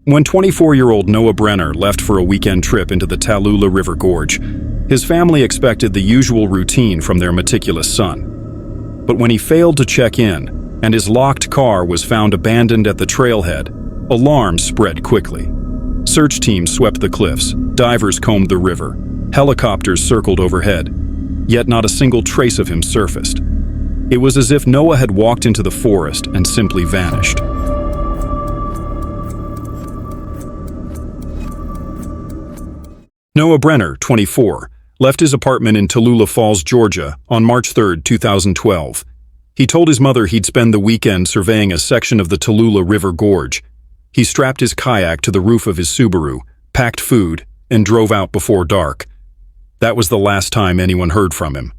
When 24-year-old Noah Brenner left for a weekend trip into the Tallulah River Gorge, his family expected the usual routine from their meticulous son. But when he failed to check in, and his locked car was found abandoned at the trailhead, alarms spread quickly. Search teams swept the cliffs, divers combed the river, helicopters circled overhead, yet not a single trace of him surfaced. It was as if Noah had walked into the forest and simply vanished. Noah Brenner, 24, left his apartment in Tallulah Falls, Georgia, on March 3, 2012. He told his mother he'd spend the weekend surveying a section of the Tallulah River Gorge. He strapped his kayak to the roof of his Subaru, packed food, and drove out before dark. That was the last time anyone heard from him.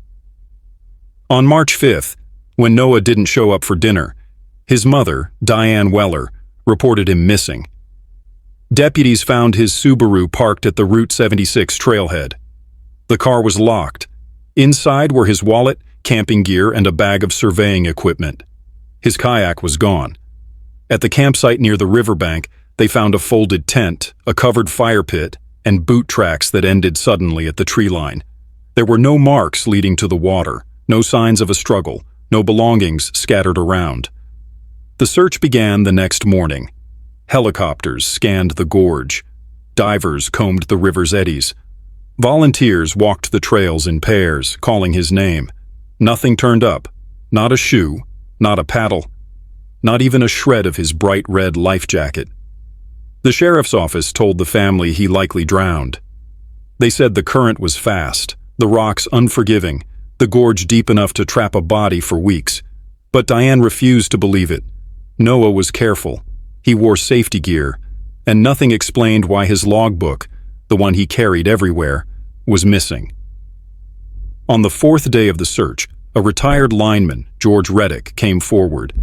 On March 5th, when Noah didn't show up for dinner, his mother, Diane Weller, reported him missing. Deputies found his Subaru parked at the Route 76 trailhead. The car was locked. Inside were his wallet, camping gear, and a bag of surveying equipment. His kayak was gone. At the campsite near the riverbank, they found a folded tent, a covered fire pit, and boot tracks that ended suddenly at the tree line. There were no marks leading to the water, no signs of a struggle, no belongings scattered around. The search began the next morning. Helicopters scanned the gorge. Divers combed the river's eddies. Volunteers walked the trails in pairs, calling his name. Nothing turned up. Not a shoe, not a paddle, not even a shred of his bright red life jacket. The sheriff's office told the family he likely drowned. They said the current was fast, the rocks unforgiving, the gorge deep enough to trap a body for weeks. But Diane refused to believe it. Noah was careful. He wore safety gear, and nothing explained why his logbook, the one he carried everywhere, was missing. On the fourth day of the search, a retired lineman, George Reddick, came forward.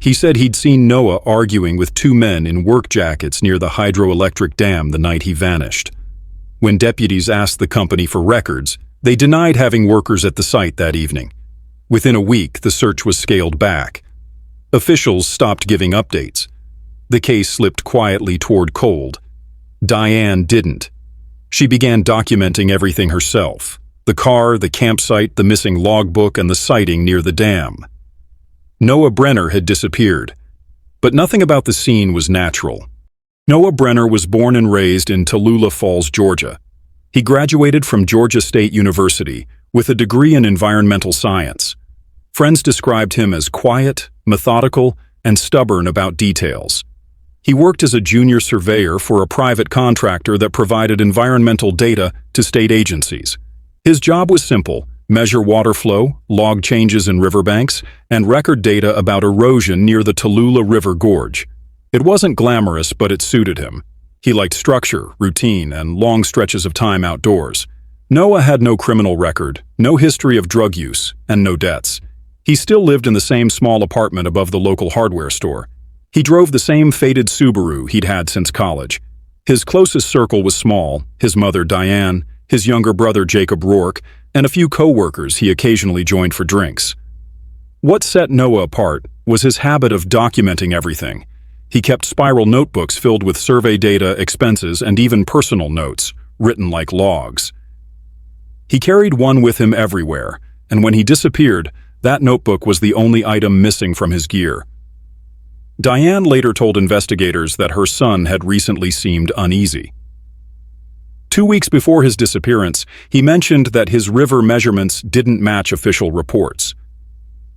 He said he'd seen Noah arguing with two men in work jackets near the hydroelectric dam the night he vanished. When deputies asked the company for records, they denied having workers at the site that evening. Within a week, the search was scaled back. Officials stopped giving updates. The case slipped quietly toward cold. Diane didn't. She began documenting everything herself: the car, the campsite, the missing logbook, and the sighting near the dam. Noah Brenner had disappeared, but nothing about the scene was natural. Noah Brenner was born and raised in Tallulah Falls, Georgia. He graduated from Georgia State University with a degree in environmental science. Friends described him as quiet, methodical, and stubborn about details. He worked as a junior surveyor for a private contractor that provided environmental data to state agencies. His job was simple: measure water flow, log changes in riverbanks, and record data about erosion near the Tallulah River Gorge. It wasn't glamorous, but it suited him. He liked structure, routine, and long stretches of time outdoors. Noah had no criminal record, no history of drug use, and no debts. He still lived in the same small apartment above the local hardware store. He drove the same faded Subaru he'd had since college. His closest circle was small: his mother, Diane, his younger brother, Jacob Rourke, and a few co-workers he occasionally joined for drinks. What set Noah apart was his habit of documenting everything. He kept spiral notebooks filled with survey data, expenses, and even personal notes, written like logs. He carried one with him everywhere, and when he disappeared, that notebook was the only item missing from his gear. Diane later told investigators that her son had recently seemed uneasy. 2 weeks before his disappearance, he mentioned that his river measurements didn't match official reports.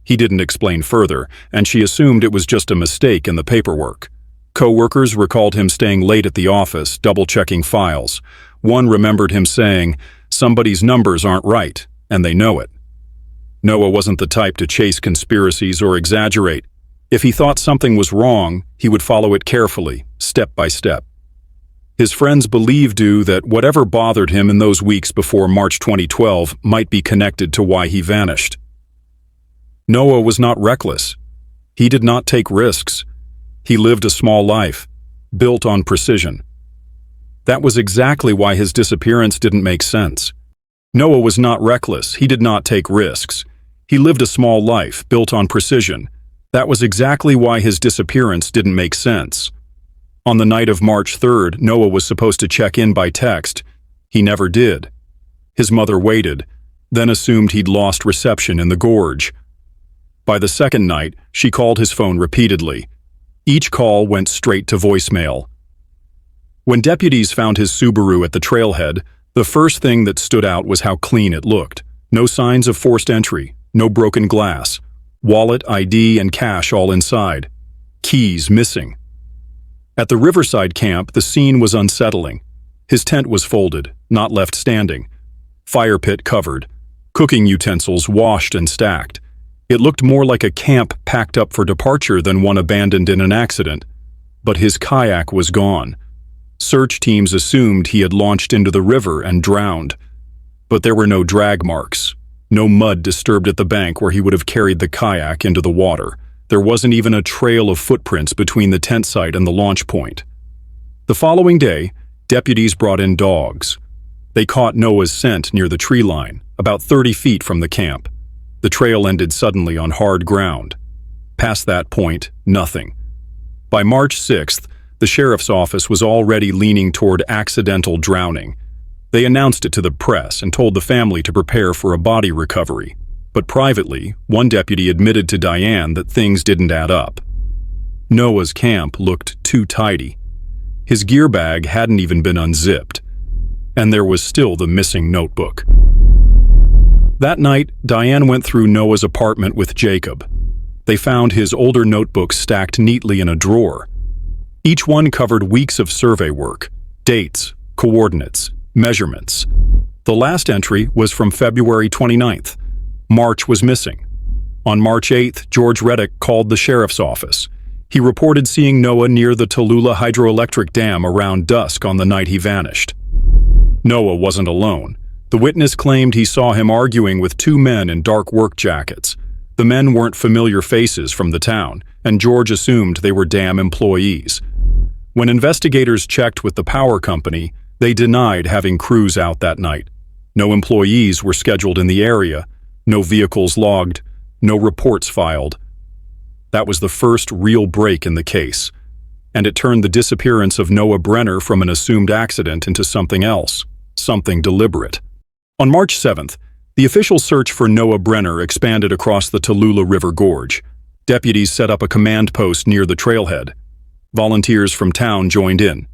He didn't explain further, and she assumed it was just a mistake in the paperwork. Co-workers recalled him staying late at the office, double-checking files. One remembered him saying, "Somebody's numbers aren't right, and they know it." Noah wasn't the type to chase conspiracies or exaggerate. If he thought something was wrong, he would follow it carefully, step by step. His friends believed that whatever bothered him in those weeks before March 2012 might be connected to why he vanished. Noah was not reckless. He did not take risks. He lived a small life, built on precision. That was exactly why his disappearance didn't make sense. Noah was not reckless. He did not take risks. He lived a small life, built on precision. That was exactly why his disappearance didn't make sense. On the night of March 3rd, Noah was supposed to check in by text. He never did. His mother waited, then assumed he'd lost reception in the gorge. By the second night, she called his phone repeatedly. Each call went straight to voicemail. When deputies found his Subaru at the trailhead, the first thing that stood out was how clean it looked. No signs of forced entry, no broken glass. Wallet, ID, and cash all inside. Keys missing. At the riverside camp, the scene was unsettling. His tent was folded, not left standing. Fire pit covered. Cooking utensils washed and stacked. It looked more like a camp packed up for departure than one abandoned in an accident. But his kayak was gone. Search teams assumed he had launched into the river and drowned. But there were no drag marks. No mud disturbed at the bank where he would have carried the kayak into the water. There wasn't even a trail of footprints between the tent site and the launch point. The following day, deputies brought in dogs. They caught Noah's scent near the tree line, about 30 feet from the camp. The trail ended suddenly on hard ground. Past that point, nothing. By March 6th, the sheriff's office was already leaning toward accidental drowning. They announced it to the press and told the family to prepare for a body recovery. But privately, one deputy admitted to Diane that things didn't add up. Noah's camp looked too tidy. His gear bag hadn't even been unzipped. And there was still the missing notebook. That night, Diane went through Noah's apartment with Jacob. They found his older notebooks stacked neatly in a drawer. Each one covered weeks of survey work, dates, coordinates, measurements. The last entry was from February 29th. March was missing. On March 8th, George Reddick called the sheriff's office. He reported seeing Noah near the Tallulah hydroelectric dam around dusk on the night he vanished. Noah wasn't alone. The witness claimed he saw him arguing with two men in dark work jackets. The men weren't familiar faces from the town, and George assumed they were dam employees. When investigators checked with the power company, they denied having crews out that night. No employees were scheduled in the area, no vehicles logged, no reports filed. That was the first real break in the case, and it turned the disappearance of Noah Brenner from an assumed accident into something else, something deliberate. On March 7th, the official search for Noah Brenner expanded across the Tallulah River Gorge. Deputies set up a command post near the trailhead. Volunteers from town joined in.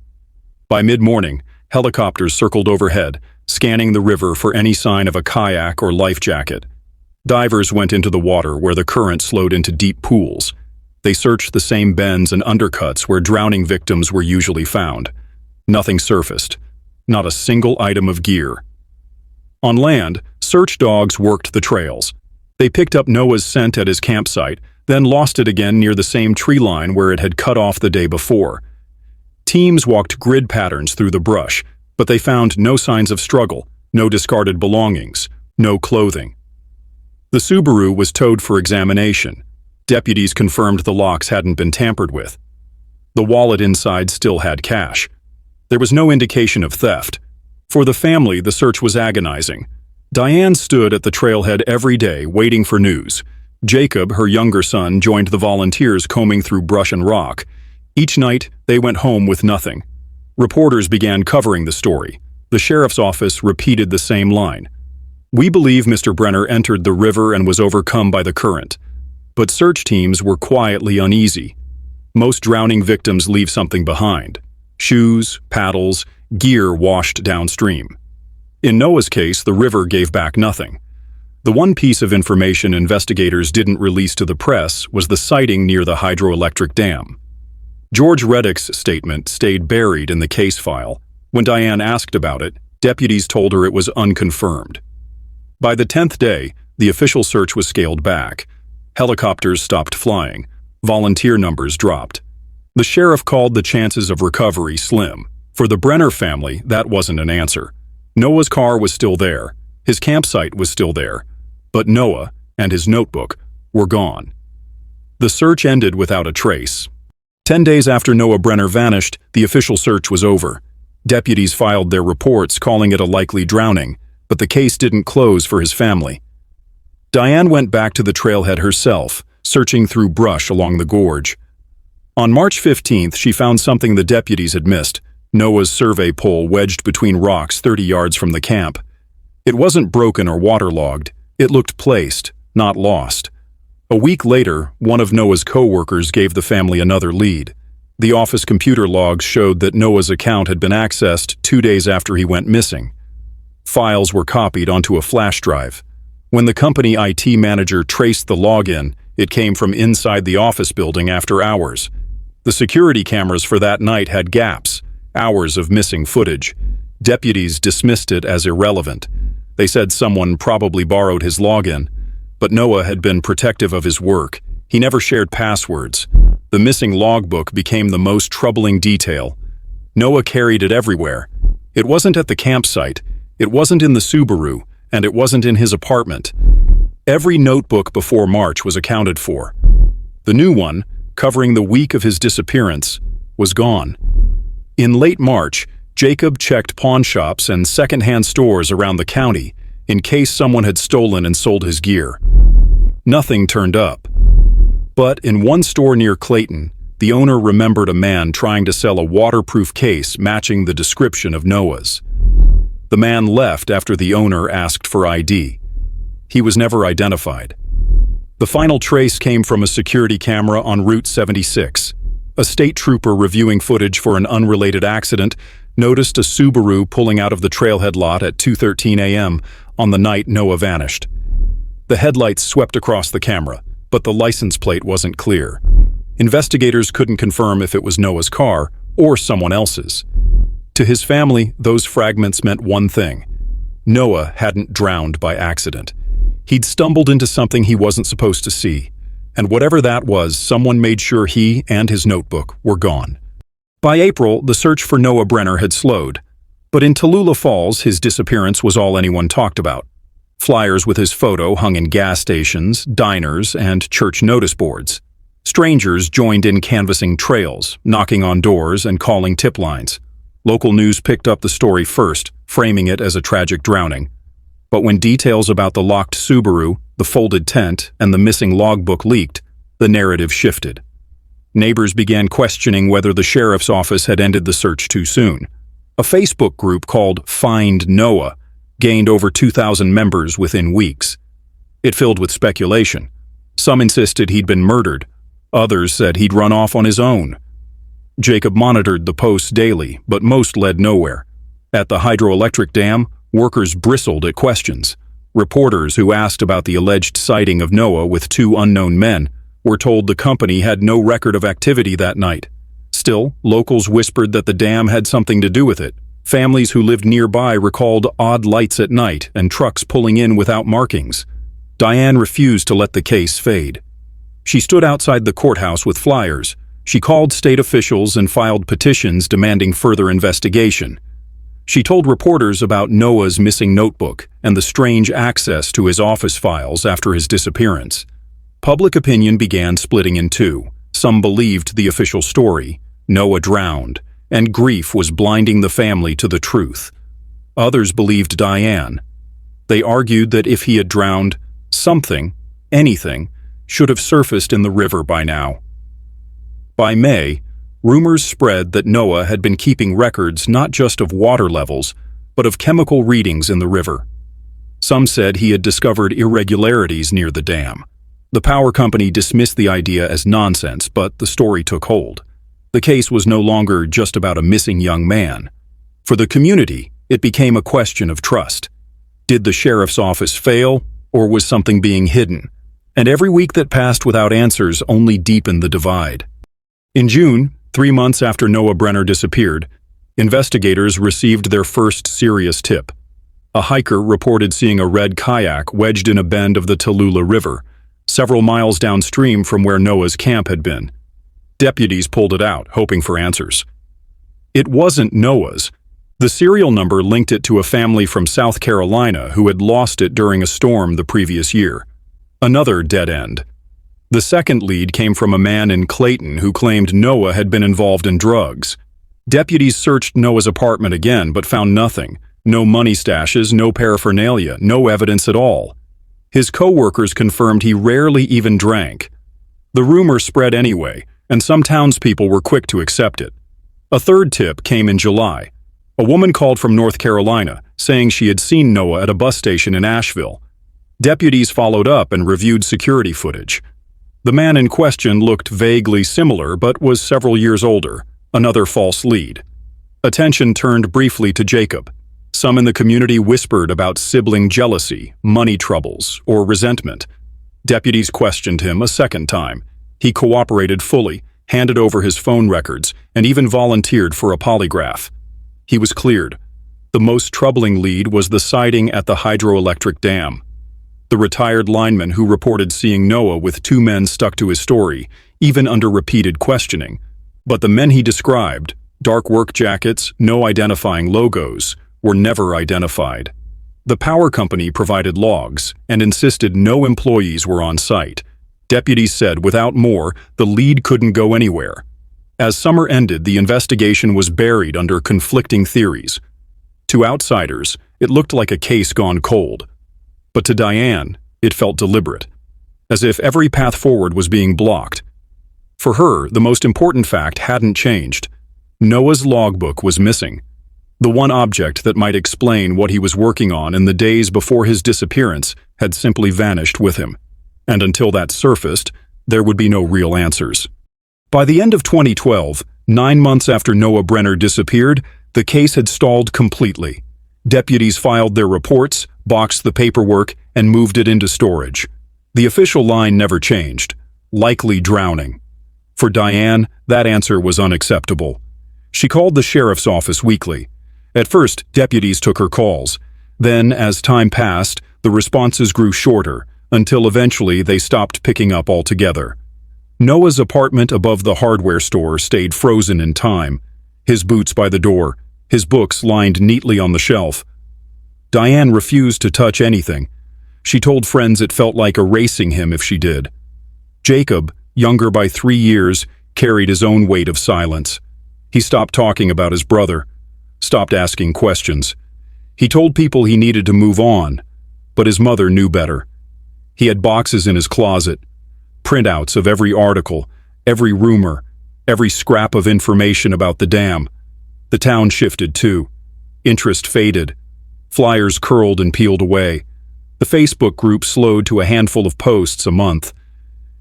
By mid-morning, helicopters circled overhead, scanning the river for any sign of a kayak or life jacket. Divers went into the water where the current slowed into deep pools. They searched the same bends and undercuts where drowning victims were usually found. Nothing surfaced. Not a single item of gear. On land, search dogs worked the trails. They picked up Noah's scent at his campsite, then lost it again near the same tree line where it had cut off the day before. Teams walked grid patterns through the brush, but they found no signs of struggle, no discarded belongings, no clothing. The Subaru was towed for examination. Deputies confirmed the locks hadn't been tampered with. The wallet inside still had cash. There was no indication of theft. For the family, the search was agonizing. Diane stood at the trailhead every day waiting for news. Jacob, her younger son, joined the volunteers combing through brush and rock. Each night, they went home with nothing. Reporters began covering the story. The sheriff's office repeated the same line. "We believe Mr. Brenner entered the river and was overcome by the current." But search teams were quietly uneasy. Most drowning victims leave something behind. Shoes, paddles, gear washed downstream. In Noah's case, the river gave back nothing. The one piece of information investigators didn't release to the press was the sighting near the hydroelectric dam. George Reddick's statement stayed buried in the case file. When Diane asked about it, deputies told her it was unconfirmed. By the 10th day, the official search was scaled back. Helicopters stopped flying. Volunteer numbers dropped. The sheriff called the chances of recovery slim. For the Brenner family, that wasn't an answer. Noah's car was still there. His campsite was still there. But Noah and his notebook were gone. The search ended without a trace. 10 days after Noah Brenner vanished, the official search was over. Deputies filed their reports calling it a likely drowning, but the case didn't close for his family. Diane went back to the trailhead herself, searching through brush along the gorge. On March 15th, she found something the deputies had missed: Noah's survey pole wedged between rocks 30 yards from the camp. It wasn't broken or waterlogged. It looked placed, not lost. A week later, one of Noah's co-workers gave the family another lead. The office computer logs showed that Noah's account had been accessed 2 days after he went missing. Files were copied onto a flash drive. When the company IT manager traced the login, it came from inside the office building after hours. The security cameras for that night had gaps, hours of missing footage. Deputies dismissed it as irrelevant. They said someone probably borrowed his login. But Noah had been protective of his work. He never shared passwords. The missing logbook became the most troubling detail. Noah carried it everywhere. It wasn't at the campsite, it wasn't in the Subaru, and it wasn't in his apartment. Every notebook before March was accounted for. The new one, covering the week of his disappearance, was gone. In late March, Jacob checked pawn shops and second-hand stores around the county in case someone had stolen and sold his gear. Nothing turned up. But in one store near Clayton, the owner remembered a man trying to sell a waterproof case matching the description of Noah's. The man left after the owner asked for ID. He was never identified. The final trace came from a security camera on Route 76. A state trooper reviewing footage for an unrelated accident noticed a Subaru pulling out of the trailhead lot at 2:13 a.m. on the night Noah vanished. The headlights swept across the camera, but the license plate wasn't clear. Investigators couldn't confirm if it was Noah's car or someone else's. To his family, those fragments meant one thing: Noah hadn't drowned by accident. He'd stumbled into something he wasn't supposed to see, and whatever that was, someone made sure he and his notebook were gone. By April, the search for Noah Brenner had slowed, but in Tallulah Falls, his disappearance was all anyone talked about. Flyers with his photo hung in gas stations, diners, and church notice boards. Strangers joined in canvassing trails, knocking on doors, and calling tip lines. Local news picked up the story first, framing it as a tragic drowning. But when details about the locked Subaru, the folded tent, and the missing logbook leaked, the narrative shifted. Neighbors began questioning whether the sheriff's office had ended the search too soon. A Facebook group called Find Noah gained over 2,000 members within weeks. It filled with speculation. Some insisted he'd been murdered. Others said he'd run off on his own. Jacob monitored the posts daily, but most led nowhere. At the hydroelectric dam, workers bristled at questions. Reporters who asked about the alleged sighting of Noah with 2 unknown men were told the company had no record of activity that night. Still, locals whispered that the dam had something to do with it. Families who lived nearby recalled odd lights at night and trucks pulling in without markings. Diane refused to let the case fade. She stood outside the courthouse with flyers. She called state officials and filed petitions demanding further investigation. She told reporters about Noah's missing notebook and the strange access to his office files after his disappearance. Public opinion began splitting in two. Some believed the official story, Noah drowned, and grief was blinding the family to the truth. Others believed Diane. They argued that if he had drowned, something, anything, should have surfaced in the river by now. By May, rumors spread that Noah had been keeping records not just of water levels, but of chemical readings in the river. Some said he had discovered irregularities near the dam. The power company dismissed the idea as nonsense, but the story took hold. The case was no longer just about a missing young man. For the community, it became a question of trust. Did the sheriff's office fail, or was something being hidden? And every week that passed without answers only deepened the divide. In June, 3 months after Noah Brenner disappeared, investigators received their first serious tip. A hiker reported seeing a red kayak wedged in a bend of the Tallulah River, several miles downstream from where Noah's camp had been. Deputies pulled it out, hoping for answers. It wasn't Noah's. The serial number linked it to a family from South Carolina who had lost it during a storm the previous year. Another dead end. The second lead came from a man in Clayton who claimed Noah had been involved in drugs. Deputies searched Noah's apartment again, but found nothing. No money stashes, no paraphernalia, no evidence at all. His co-workers confirmed he rarely even drank. The rumor spread anyway, and some townspeople were quick to accept it. A third tip came in July. A woman called from North Carolina, saying she had seen Noah at a bus station in Asheville. Deputies followed up and reviewed security footage. The man in question looked vaguely similar but was several years older, another false lead. Attention turned briefly to Jacob. Some in the community whispered about sibling jealousy, money troubles, or resentment. Deputies questioned him a second time. He cooperated fully, handed over his phone records, and even volunteered for a polygraph. He was cleared. The most troubling lead was the sighting at the hydroelectric dam. The retired lineman who reported seeing Noah with two men stuck to his story, even under repeated questioning. But the men he described, dark work jackets, no identifying logos, were never identified. The power company provided logs and insisted no employees were on site. Deputies said without more, the lead couldn't go anywhere. As summer ended, the investigation was buried under conflicting theories. To outsiders, it looked like a case gone cold. But to Diane, it felt deliberate, as if every path forward was being blocked. For her, the most important fact hadn't changed. Noah's logbook was missing. The one object that might explain what he was working on in the days before his disappearance had simply vanished with him. And until that surfaced, there would be no real answers. By the end of 2012, 9 months after Noah Brenner disappeared, the case had stalled completely. Deputies filed their reports, boxed the paperwork, and moved it into storage. The official line never changed: likely drowning. For Diane, that answer was unacceptable. She called the sheriff's office weekly. At first, deputies took her calls. Then, as time passed, the responses grew shorter, until eventually they stopped picking up altogether. Noah's apartment above the hardware store stayed frozen in time, his boots by the door, his books lined neatly on the shelf. Diane refused to touch anything. She told friends it felt like erasing him if she did. Jacob, younger by 3 years, carried his own weight of silence. He stopped talking about his brother, stopped asking questions. He told people he needed to move on, but his mother knew better. He had boxes in his closet, printouts of every article, every rumor, every scrap of information about the dam. The town shifted too. Interest faded. Flyers curled and peeled away. The Facebook group slowed to a handful of posts a month.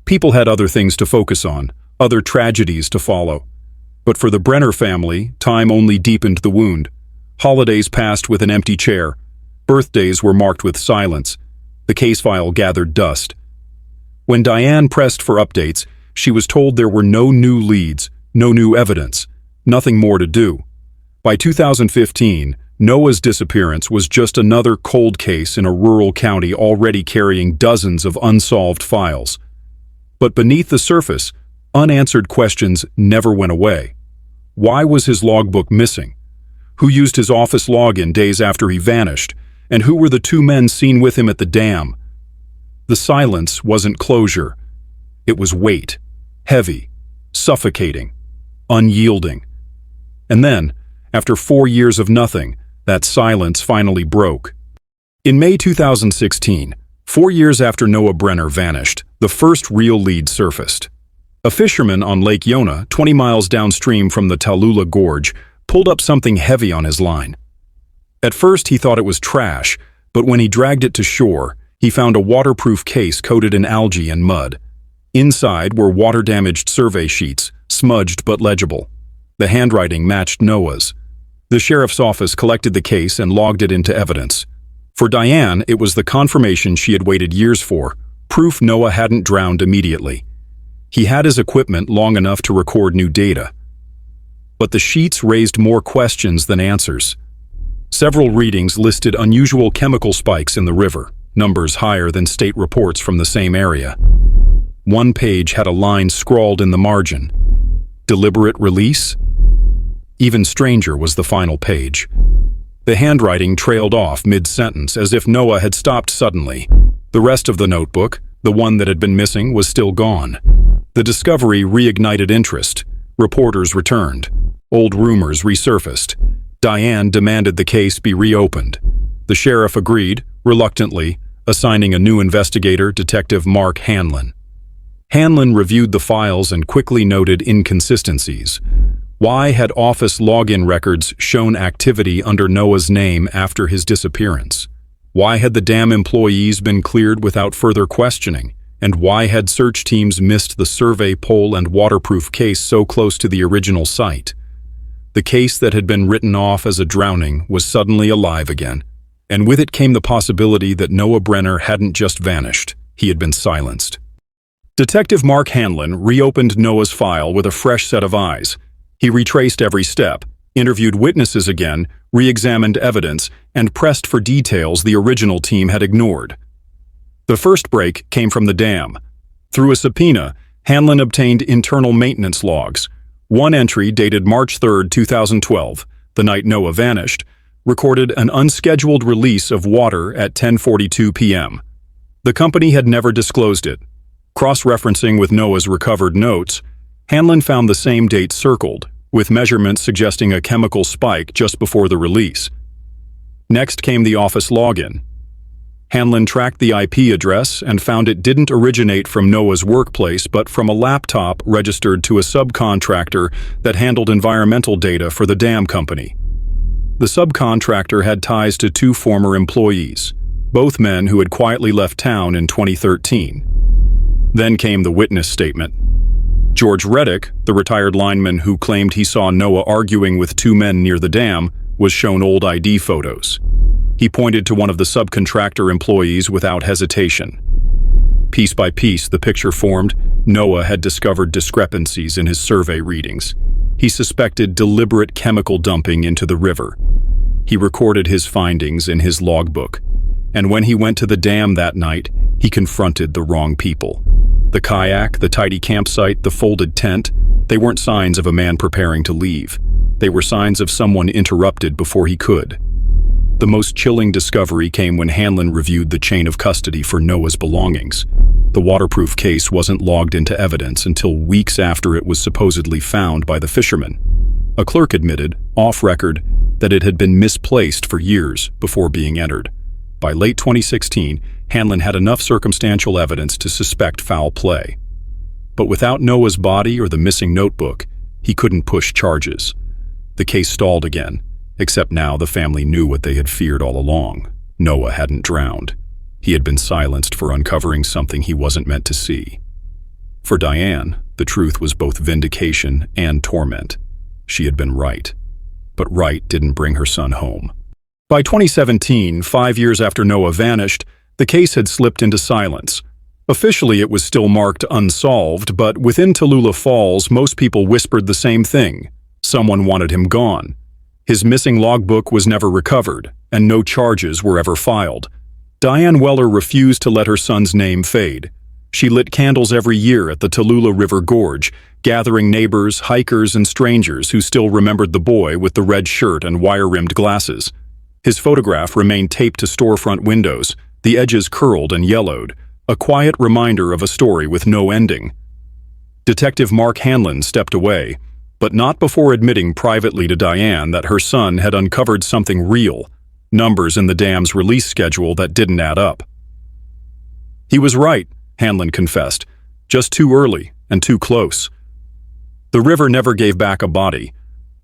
People had other things to focus on, other tragedies to follow. But for the Brenner family, time only deepened the wound. Holidays passed with an empty chair. Birthdays were marked with silence. The case file gathered dust. When Diane pressed for updates, she was told there were no new leads, no new evidence, nothing more to do. By 2015, Noah's disappearance was just another cold case in a rural county already carrying dozens of unsolved files. But beneath the surface, unanswered questions never went away. Why was his logbook missing? Who used his office login days after he vanished? And who were the two men seen with him at the dam? The silence wasn't closure. It was weight, heavy, suffocating, unyielding. And then, after 4 years of nothing, that silence finally broke. In May 2016, 4 years after Noah Brenner vanished, the first real lead surfaced. A fisherman on Lake Yonah, 20 miles downstream from the Tallulah Gorge, pulled up something heavy on his line. At first he thought it was trash, but when he dragged it to shore, he found a waterproof case coated in algae and mud. Inside were water-damaged survey sheets, smudged but legible. The handwriting matched Noah's. The sheriff's office collected the case and logged it into evidence. For Diane, it was the confirmation she had waited years for, proof Noah hadn't drowned immediately. He had his equipment long enough to record new data. But the sheets raised more questions than answers. Several readings listed unusual chemical spikes in the river, numbers higher than state reports from the same area. One page had a line scrawled in the margin. Deliberate release? Even stranger was the final page. The handwriting trailed off mid-sentence as if Noah had stopped suddenly. The rest of the notebook, the one that had been missing, was still gone. The discovery reignited interest. Reporters returned. Old rumors resurfaced. Diane demanded the case be reopened. The sheriff agreed, reluctantly, assigning a new investigator, Detective Mark Hanlon. Hanlon reviewed the files and quickly noted inconsistencies. Why had office login records shown activity under Noah's name after his disappearance? Why had the dam employees been cleared without further questioning? And why had search teams missed the survey pole and waterproof case so close to the original site? The case that had been written off as a drowning was suddenly alive again, and with it came the possibility that Noah Brenner hadn't just vanished, he had been silenced. Detective Mark Hanlon reopened Noah's file with a fresh set of eyes. He retraced every step, interviewed witnesses again, re-examined evidence, and pressed for details the original team had ignored. The first break came from the dam. Through a subpoena, Hanlon obtained internal maintenance logs. One entry dated March 3, 2012, the night Noah vanished, recorded an unscheduled release of water at 10:42 p.m. The company had never disclosed it. Cross-referencing with Noah's recovered notes, Hanlon found the same date circled, with measurements suggesting a chemical spike just before the release. Next came the office login. Hanlon tracked the IP address and found it didn't originate from Noah's workplace but from a laptop registered to a subcontractor that handled environmental data for the dam company. The subcontractor had ties to two former employees, both men who had quietly left town in 2013. Then came the witness statement. George Reddick, the retired lineman who claimed he saw Noah arguing with two men near the dam, was shown old ID photos. He pointed to one of the subcontractor employees without hesitation. Piece by piece, the picture formed. Noah had discovered discrepancies in his survey readings. He suspected deliberate chemical dumping into the river. He recorded his findings in his logbook. And when he went to the dam that night, he confronted the wrong people. The kayak, the tidy campsite, the folded tent, they weren't signs of a man preparing to leave. They were signs of someone interrupted before he could. The most chilling discovery came when Hanlon reviewed the chain of custody for Noah's belongings. The waterproof case wasn't logged into evidence until weeks after it was supposedly found by the fishermen. A clerk admitted, off record, that it had been misplaced for years before being entered. By late 2016, Hanlon had enough circumstantial evidence to suspect foul play. But without Noah's body or the missing notebook, he couldn't push charges. The case stalled again, except now the family knew what they had feared all along. Noah hadn't drowned. He had been silenced for uncovering something he wasn't meant to see. For Diane, the truth was both vindication and torment. She had been right. But right didn't bring her son home. By 2017, 5 years after Noah vanished, the case had slipped into silence. Officially, it was still marked unsolved, but within Tallulah Falls, most people whispered the same thing. Someone wanted him gone. His missing logbook was never recovered, and no charges were ever filed. Diane Weller refused to let her son's name fade. She lit candles every year at the Tallulah River Gorge, gathering neighbors, hikers, and strangers who still remembered the boy with the red shirt and wire-rimmed glasses. His photograph remained taped to storefront windows, the edges curled and yellowed, a quiet reminder of a story with no ending. Detective Mark Hanlon stepped away, but not before admitting privately to Diane that her son had uncovered something real, numbers in the dam's release schedule that didn't add up. He was right, Hanlon confessed, just too early and too close. The river never gave back a body.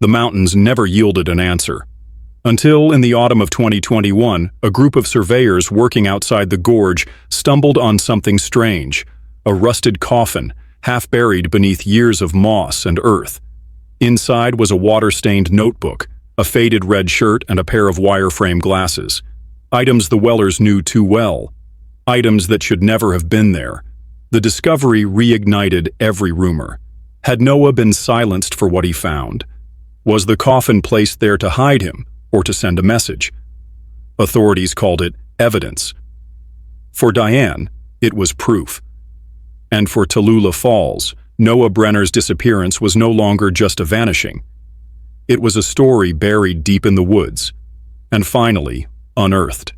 The mountains never yielded an answer. Until, in the autumn of 2021, a group of surveyors working outside the gorge stumbled on something strange, a rusted coffin, half buried beneath years of moss and earth. Inside was a water-stained notebook, a faded red shirt, and a pair of wireframe glasses. Items the Wellers knew too well. Items that should never have been there. The discovery reignited every rumor. Had Noah been silenced for what he found? Was the coffin placed there to hide him, or to send a message? Authorities called it evidence. For Diane, it was proof. And for Tallulah Falls, Noah Brenner's disappearance was no longer just a vanishing. It was a story buried deep in the woods, and finally unearthed.